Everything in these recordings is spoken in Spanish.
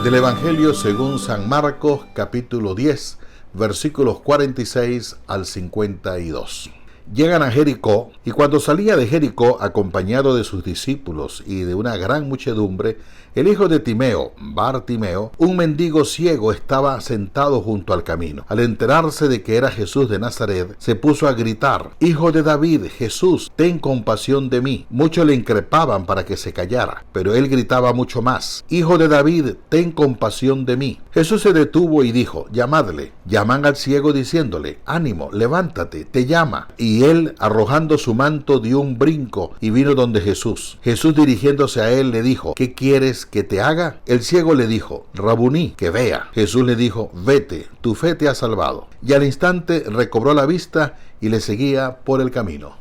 Del Evangelio según San Marcos, capítulo 10, versículos 46 al 52. Llegan a Jericó, y cuando salía de Jericó, acompañado de sus discípulos y de una gran muchedumbre, el hijo de Timeo, Bartimeo, un mendigo ciego, estaba sentado junto al camino. Al enterarse de que era Jesús de Nazaret, se puso a gritar: «Hijo de David, Jesús, ten compasión de mí». Muchos le increpaban para que se callara, pero él gritaba mucho más: «Hijo de David, ten compasión de mí». Jesús se detuvo y dijo: «Llamadle». Llaman al ciego diciéndole: «Ánimo, levántate, te llama». Y él, arrojando su manto, dio un brinco y vino donde Jesús. Jesús, dirigiéndose a él, le dijo: «¿Qué quieres que te haga?». El ciego le dijo: «Rabuní», que vea. Jesús le dijo: «Vete, tu fe te ha salvado». Y al instante recobró la vista y le seguía por el camino.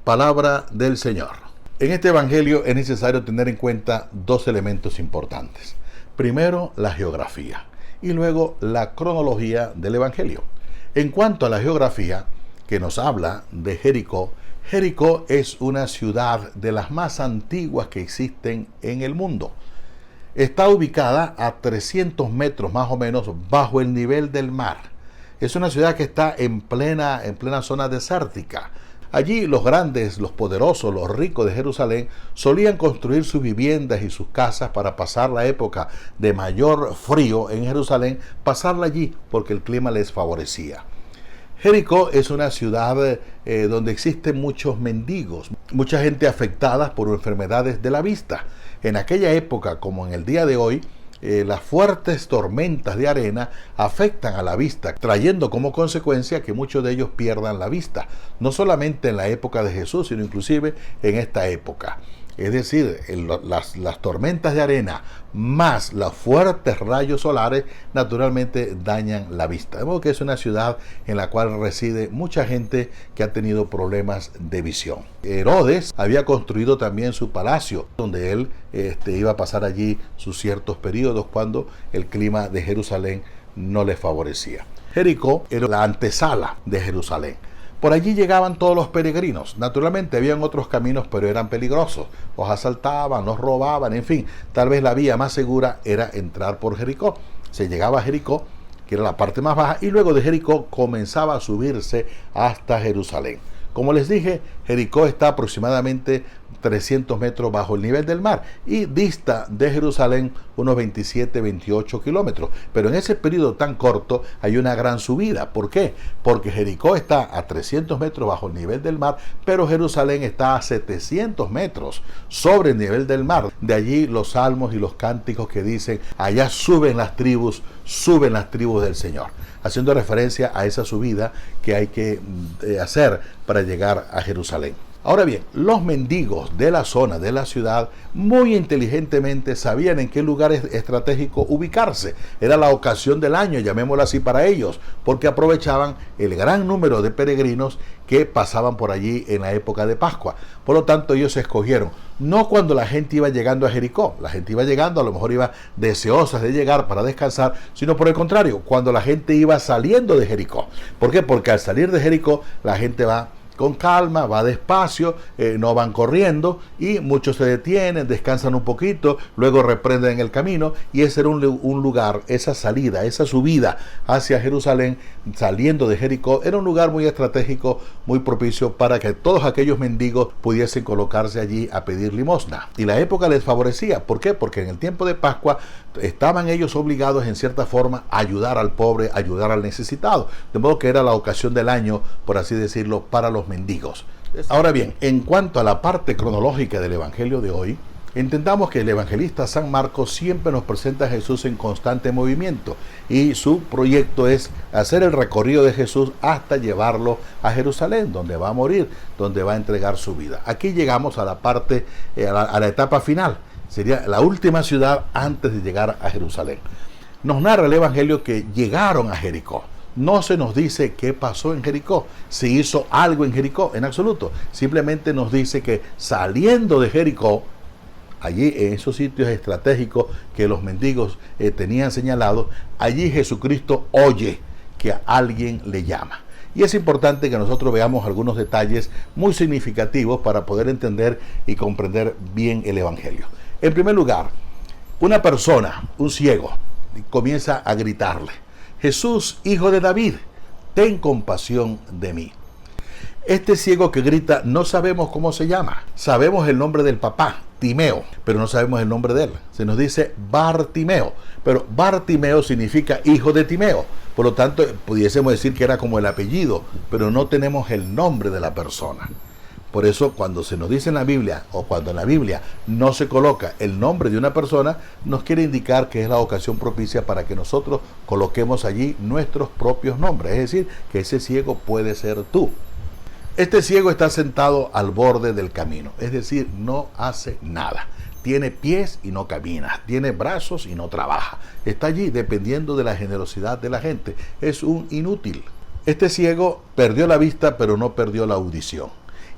Palabra del Señor. En este evangelio es necesario tener en cuenta dos elementos importantes. Primero, la geografía, y luego la cronología del evangelio. En cuanto a la geografía, que nos habla de Jericó, Jericó es una ciudad de las más antiguas que existen en el mundo. Está ubicada a 300 metros más o menos bajo el nivel del mar. Es una ciudad que está en plena zona desértica. Allí los grandes, los poderosos, los ricos de Jerusalén solían construir sus viviendas y sus casas para pasar la época de mayor frío en Jerusalén, pasarla allí porque el clima les favorecía. Jericó es una ciudad donde existen muchos mendigos, mucha gente afectada por enfermedades de la vista. En aquella época, como en el día de hoy, las fuertes tormentas de arena afectan a la vista, trayendo como consecuencia que muchos de ellos pierdan la vista, no solamente en la época de Jesús, sino inclusive en esta época. Es decir, las tormentas de arena más los fuertes rayos solares naturalmente dañan la vista. De modo que es una ciudad en la cual reside mucha gente que ha tenido problemas de visión. Herodes había construido también su palacio, donde él iba a pasar allí sus ciertos periodos cuando el clima de Jerusalén no le favorecía. Jericó era la antesala de Jerusalén. Por allí llegaban todos los peregrinos. Naturalmente habían otros caminos, pero eran peligrosos. Los asaltaban, los robaban, en fin. Tal vez la vía más segura era entrar por Jericó. Se llegaba a Jericó, que era la parte más baja, y luego de Jericó comenzaba a subirse hasta Jerusalén. Como les dije, Jericó está aproximadamente 300 metros bajo el nivel del mar y dista de Jerusalén unos 27-28 kilómetros. Pero en ese periodo tan corto hay una gran subida. ¿Por qué? Porque Jericó está a 300 metros bajo el nivel del mar, pero Jerusalén está a 700 metros sobre el nivel del mar. De allí los salmos y los cánticos que dicen: allá suben las tribus del Señor, haciendo referencia a esa subida que hay que hacer para llegar a Jerusalén. Ahora bien, los mendigos de la zona, de la ciudad, muy inteligentemente sabían en qué lugar estratégico ubicarse. Era la ocasión del año, llamémoslo así, para ellos, porque aprovechaban el gran número de peregrinos que pasaban por allí en la época de Pascua. Por lo tanto, ellos se escogieron, no cuando la gente iba llegando a Jericó, la gente iba llegando, a lo mejor iba deseosa de llegar para descansar, sino por el contrario, cuando la gente iba saliendo de Jericó. ¿Por qué? Porque al salir de Jericó, la gente va con calma, va despacio, no van corriendo, y muchos se detienen, descansan un poquito, luego reprenden el camino, y ese era un lugar, esa salida, esa subida hacia Jerusalén, saliendo de Jericó, era un lugar muy estratégico, muy propicio para que todos aquellos mendigos pudiesen colocarse allí a pedir limosna. Y la época les favorecía. ¿Por qué? Porque en el tiempo de Pascua estaban ellos obligados en cierta forma a ayudar al pobre, a ayudar al necesitado, de modo que era la ocasión del año, por así decirlo, para los mendigos. Ahora bien, en cuanto a la parte cronológica del evangelio de hoy, entendamos que el evangelista San Marcos siempre nos presenta a Jesús en constante movimiento, y su proyecto es hacer el recorrido de Jesús hasta llevarlo a Jerusalén, donde va a morir, donde va a entregar su vida. Aquí llegamos a la parte, a la etapa final. Sería la última ciudad antes de llegar a Jerusalén. Nos narra el evangelio que llegaron a Jericó. No se nos dice qué pasó en Jericó, si hizo algo en Jericó, en absoluto. Simplemente nos dice que saliendo de Jericó, allí en esos sitios estratégicos que los mendigos tenían señalados, allí Jesucristo oye que alguien le llama. Y es importante que nosotros veamos algunos detalles muy significativos para poder entender y comprender bien el Evangelio. En primer lugar, una persona, un ciego, comienza a gritarle: Jesús, hijo de David, ten compasión de mí. Este ciego que grita no sabemos cómo se llama. Sabemos el nombre del papá, Timeo, pero no sabemos el nombre de él. Se nos dice Bartimeo, pero Bartimeo significa hijo de Timeo. Por lo tanto, pudiésemos decir que era como el apellido, pero no tenemos el nombre de la persona. Por eso, cuando se nos dice en la Biblia, o cuando en la Biblia no se coloca el nombre de una persona, nos quiere indicar que es la ocasión propicia para que nosotros coloquemos allí nuestros propios nombres. Es decir, que ese ciego puede ser tú. Este ciego está sentado al borde del camino, es decir, no hace nada. Tiene pies y no camina, tiene brazos y no trabaja. Está allí dependiendo de la generosidad de la gente. Es un inútil. Este ciego perdió la vista, pero no perdió la audición.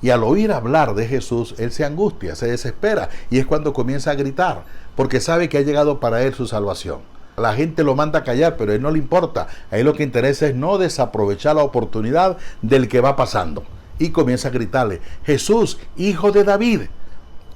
Y al oír hablar de Jesús, él se angustia, se desespera, y es cuando comienza a gritar, porque sabe que ha llegado para él su salvación. La gente lo manda a callar, pero a él no le importa. A él lo que interesa es no desaprovechar la oportunidad del que va pasando. Y comienza a gritarle: Jesús, hijo de David,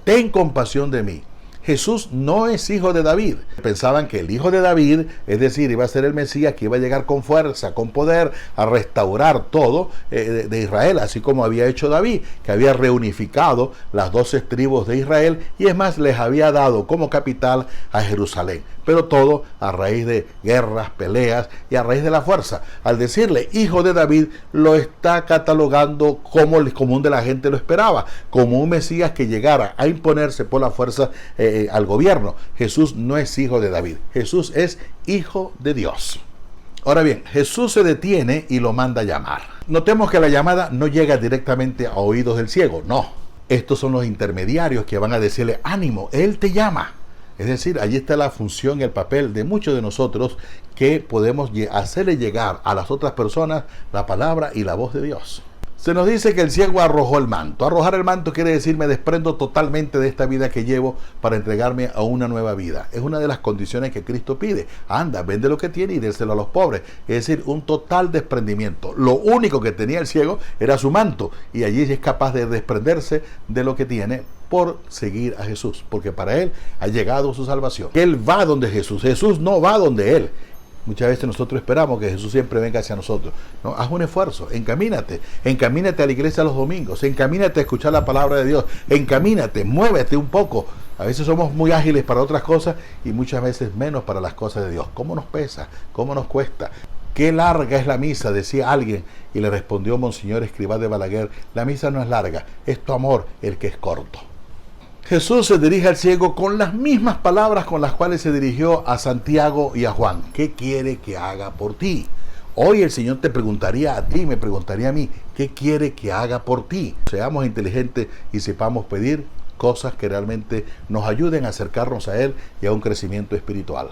ten compasión de mí. Jesús no es hijo de David. Pensaban que el hijo de David, es decir, iba a ser el Mesías que iba a llegar con fuerza, con poder, a restaurar todo de Israel, así como había hecho David, que había reunificado las 12 tribus de Israel, y es más, les había dado como capital a Jerusalén. Pero todo a raíz de guerras, peleas y a raíz de la fuerza. Al decirle hijo de David, lo está catalogando como el común de la gente lo esperaba, como un Mesías que llegara a imponerse por la fuerza al gobierno. Jesús no es hijo de David, Jesús es hijo de Dios. Ahora bien, Jesús se detiene y lo manda a llamar. Notemos que la llamada no llega directamente a oídos del ciego, no. Estos son los intermediarios que van a decirle: ánimo, Él te llama. Es decir, allí está la función y el papel de muchos de nosotros, que podemos hacerle llegar a las otras personas la palabra y la voz de Dios. Se nos dice que el ciego arrojó el manto. Arrojar el manto quiere decir: me desprendo totalmente de esta vida que llevo para entregarme a una nueva vida. Es una de las condiciones que Cristo pide. Anda, vende lo que tiene y déselo a los pobres. Es decir, un total desprendimiento. Lo único que tenía el ciego era su manto, y allí es capaz de desprenderse de lo que tiene por seguir a Jesús, porque para él ha llegado su salvación. Él va donde Jesús. Jesús no va donde él. Muchas veces nosotros esperamos que Jesús siempre venga hacia nosotros. No, haz un esfuerzo, encamínate a la iglesia los domingos, encamínate a escuchar la palabra de Dios, encamínate, muévete un poco. A veces somos muy ágiles para otras cosas y muchas veces menos para las cosas de Dios. ¿Cómo nos pesa? ¿Cómo nos cuesta? Qué larga es la misa, decía alguien, y le respondió Monseñor Escrivá de Balaguer: la misa no es larga, es tu amor el que es corto. Jesús se dirige al ciego con las mismas palabras con las cuales se dirigió a Santiago y a Juan. ¿Qué quiere que haga por ti? Hoy el Señor te preguntaría a ti, me preguntaría a mí: ¿qué quiere que haga por ti? Seamos inteligentes y sepamos pedir cosas que realmente nos ayuden a acercarnos a Él y a un crecimiento espiritual.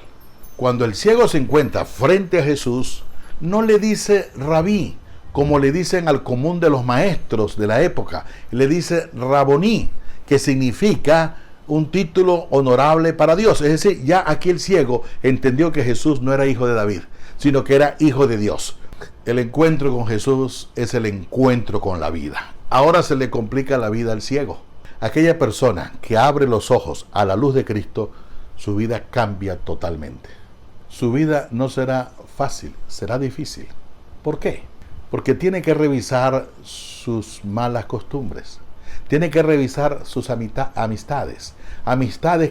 Cuando el ciego se encuentra frente a Jesús, no le dice rabí, como le dicen al común de los maestros de la época. Le dice raboní, que significa un título honorable para Dios. Es decir, ya aquí el ciego entendió que Jesús no era hijo de David, sino que era hijo de Dios. El encuentro con Jesús es el encuentro con la vida. Ahora se le complica la vida al ciego. Aquella persona que abre los ojos a la luz de Cristo, su vida cambia totalmente. Su vida no será fácil, será difícil. ¿Por qué? Porque tiene que revisar sus malas costumbres. Tiene que revisar sus amistades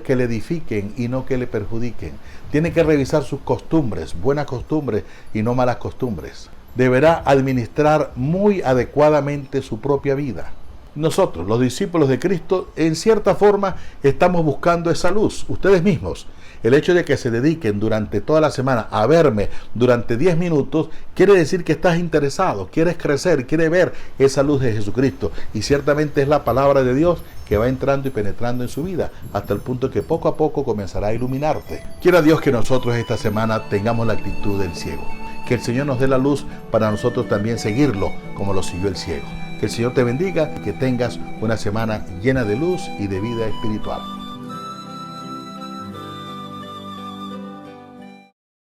que le edifiquen y no que le perjudiquen. Tiene que revisar sus costumbres, buenas costumbres y no malas costumbres. Deberá administrar muy adecuadamente su propia vida. Nosotros, los discípulos de Cristo, en cierta forma estamos buscando esa luz, ustedes mismos. El hecho de que se dediquen durante toda la semana a verme durante 10 minutos, quiere decir que estás interesado, quieres crecer, quieres ver esa luz de Jesucristo. Y ciertamente es la palabra de Dios que va entrando y penetrando en su vida, hasta el punto que poco a poco comenzará a iluminarte. Quiera Dios que nosotros esta semana tengamos la actitud del ciego. Que el Señor nos dé la luz para nosotros también seguirlo como lo siguió el ciego. Que el Señor te bendiga, que tengas una semana llena de luz y de vida espiritual.